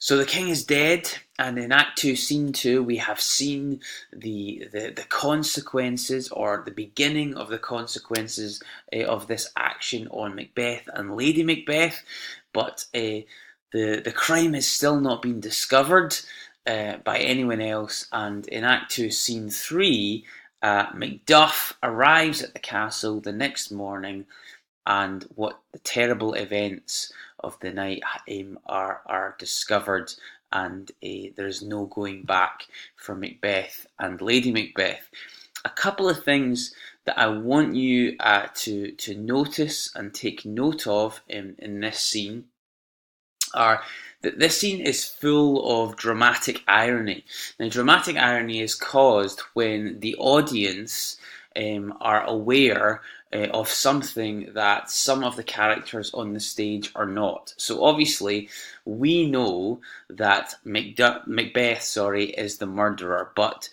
So the king is dead, and in Act 2, Scene 2, we have seen the consequences, or the beginning of the consequences of this action on Macbeth and Lady Macbeth. But the crime has still not been discovered by anyone else. And in Act 2, Scene 3, Macduff arrives at the castle the next morning, and what the terrible events of the night are discovered, and there's no going back for Macbeth and Lady Macbeth. A couple of things that I want you to notice and take note of in this scene are that this scene is full of dramatic irony. Now, dramatic irony is caused when the audience are aware of something that some of the characters on the stage are not. So obviously, we know that Macbeth, is the murderer, but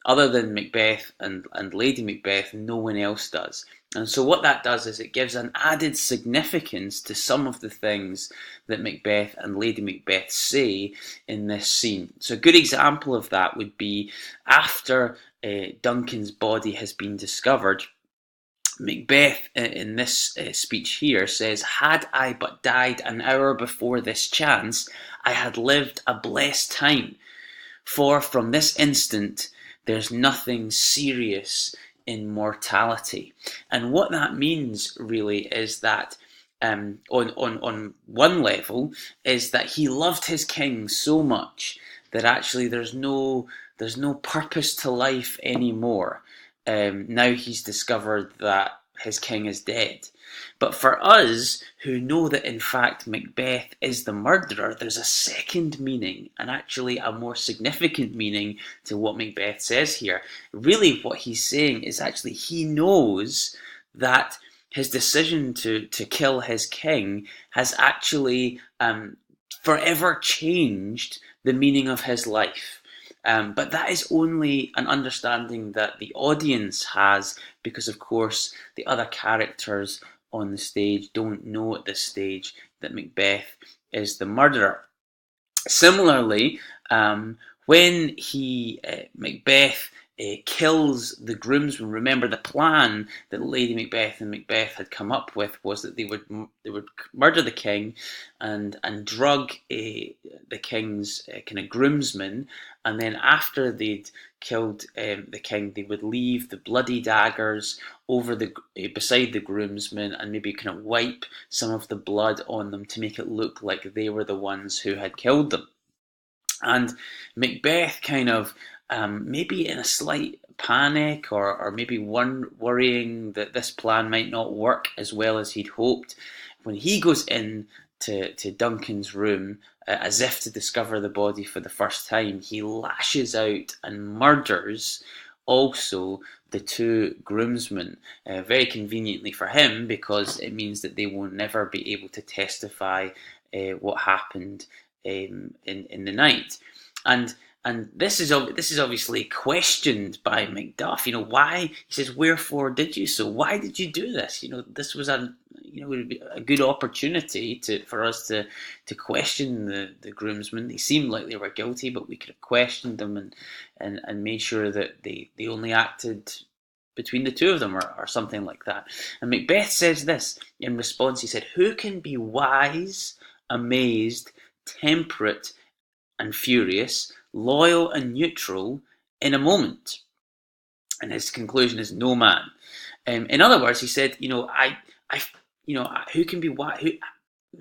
other than Macbeth and Lady Macbeth, no one else does. And so what that does is it gives an added significance to some of the things that Macbeth and Lady Macbeth say in this scene. So a good example of that would be after Duncan's body has been discovered. Macbeth, in this speech here, says, "Had I but died an hour before this chance, I had lived a blessed time. For from this instant there's nothing serious in mortality." And what that means really is that on one level is that he loved his king so much that actually there's no purpose to life anymore. Now he's discovered that his king is dead. But for us, who know that in fact Macbeth is the murderer, there's a second meaning, and actually a more significant meaning to what Macbeth says here. Really, what he's saying is actually he knows that his decision to kill his king has actually forever changed the meaning of his life. But that is only an understanding that the audience has, because of course the other characters on the stage don't know at this stage that Macbeth is the murderer. Similarly, when Macbeth kills the groomsmen, remember the plan that Lady Macbeth and Macbeth had come up with was that they would murder the king and drug the king's kind of groomsmen, and then after they'd killed the king, they would leave the bloody daggers over beside the groomsmen and maybe kind of wipe some of the blood on them to make it look like they were the ones who had killed them. And Macbeth kind of, maybe in a slight panic, or maybe worrying that this plan might not work as well as he'd hoped, when he goes in to Duncan's room, as if to discover the body for the first time, he lashes out and murders also the two groomsmen, very conveniently for him, because it means that they will never be able to testify what happened in the night. And this is obviously questioned by Macduff. Why? He says, "Wherefore did you so? Why did you do this? This was would be a good opportunity for us to question the groomsmen. They seemed like they were guilty, but we could have questioned them and made sure that they only acted between the two of them, or something like that." And Macbeth says this in response. He said, "Who can be wise, amazed, temperate, and furious, loyal and neutral in a moment?" And his conclusion is, "No man." In other words, he said, who can be wise?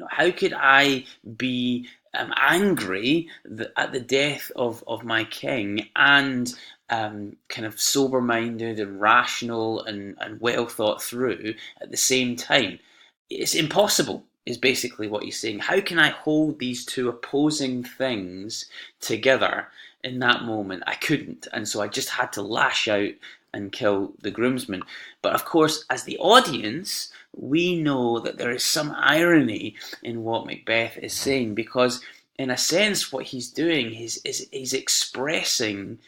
How could I be angry at the death of my king and kind of sober-minded and rational and well thought through at the same time? It's impossible, is basically what he's saying. How can I hold these two opposing things together in that moment? I couldn't, and so I just had to lash out and kill the groomsmen. But of course, as the audience, we know that there is some irony in what Macbeth is saying, because in a sense what he's doing is he's expressing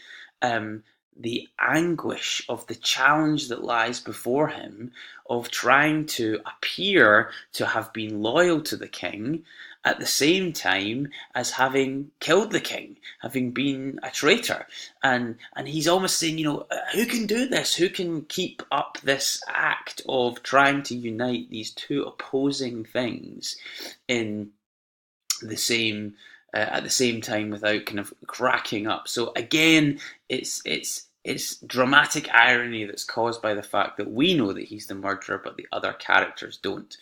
the anguish of the challenge that lies before him, of trying to appear to have been loyal to the king at the same time as having killed the king, having been a traitor. And he's almost saying, who can do this? Who can keep up this act of trying to unite these two opposing things in the same at the same time without kind of cracking up? So again, it's dramatic irony that's caused by the fact that we know that he's the murderer, but the other characters don't.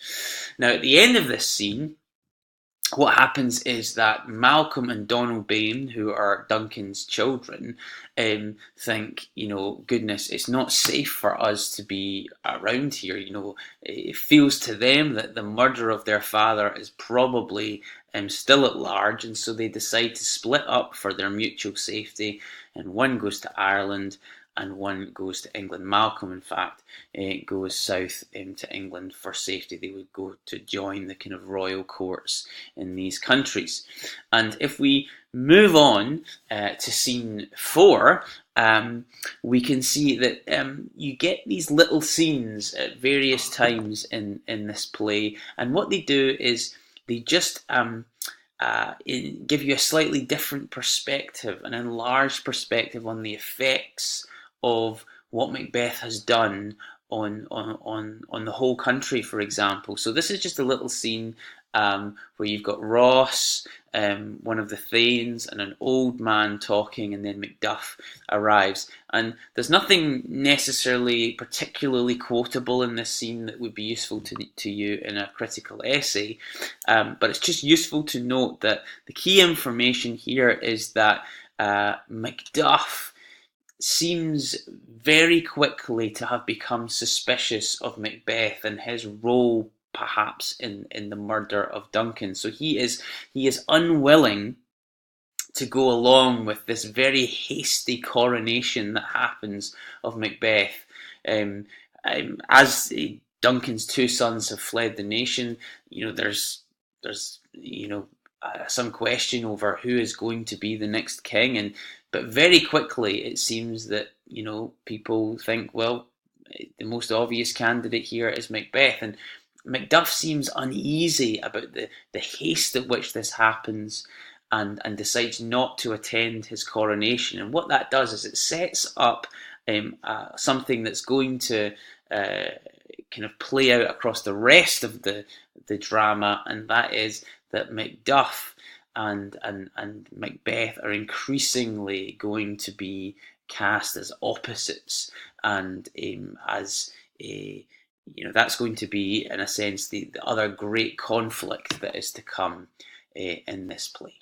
Now, at the end of this scene, what happens is that Malcolm and Donalbain, who are Duncan's children, think, goodness, it's not safe for us to be around here. It feels to them that the murder of their father is probably still at large, and so they decide to split up for their mutual safety, and one goes to Ireland and one goes to England. Malcolm, in fact, goes south to England for safety. They would go to join the kind of royal courts in these countries. And if we move on to scene 4, we can see that you get these little scenes at various times in this play, and what they do is they just give you a slightly different perspective, an enlarged perspective on the effects of what Macbeth has done on the whole country, for example. So this is just a little scene where you've got Ross, one of the Thanes, and an old man talking, and then Macduff arrives. And there's nothing necessarily particularly quotable in this scene that would be useful to you in a critical essay, but it's just useful to note that the key information here is that Macduff seems very quickly to have become suspicious of Macbeth and his role perhaps in the murder of Duncan. So he is unwilling to go along with this very hasty coronation that happens of Macbeth. As Duncan's two sons have fled the nation, there's some question over who is going to be the next king, but very quickly it seems that people think, well, the most obvious candidate here is Macbeth, and Macduff seems uneasy about the haste at which this happens, and decides not to attend his coronation. And what that does is it sets up something that's going to kind of play out across the rest of the drama, and that is that Macduff and Macbeth are increasingly going to be cast as opposites, and as that's going to be, in a sense, the other great conflict that is to come in this play.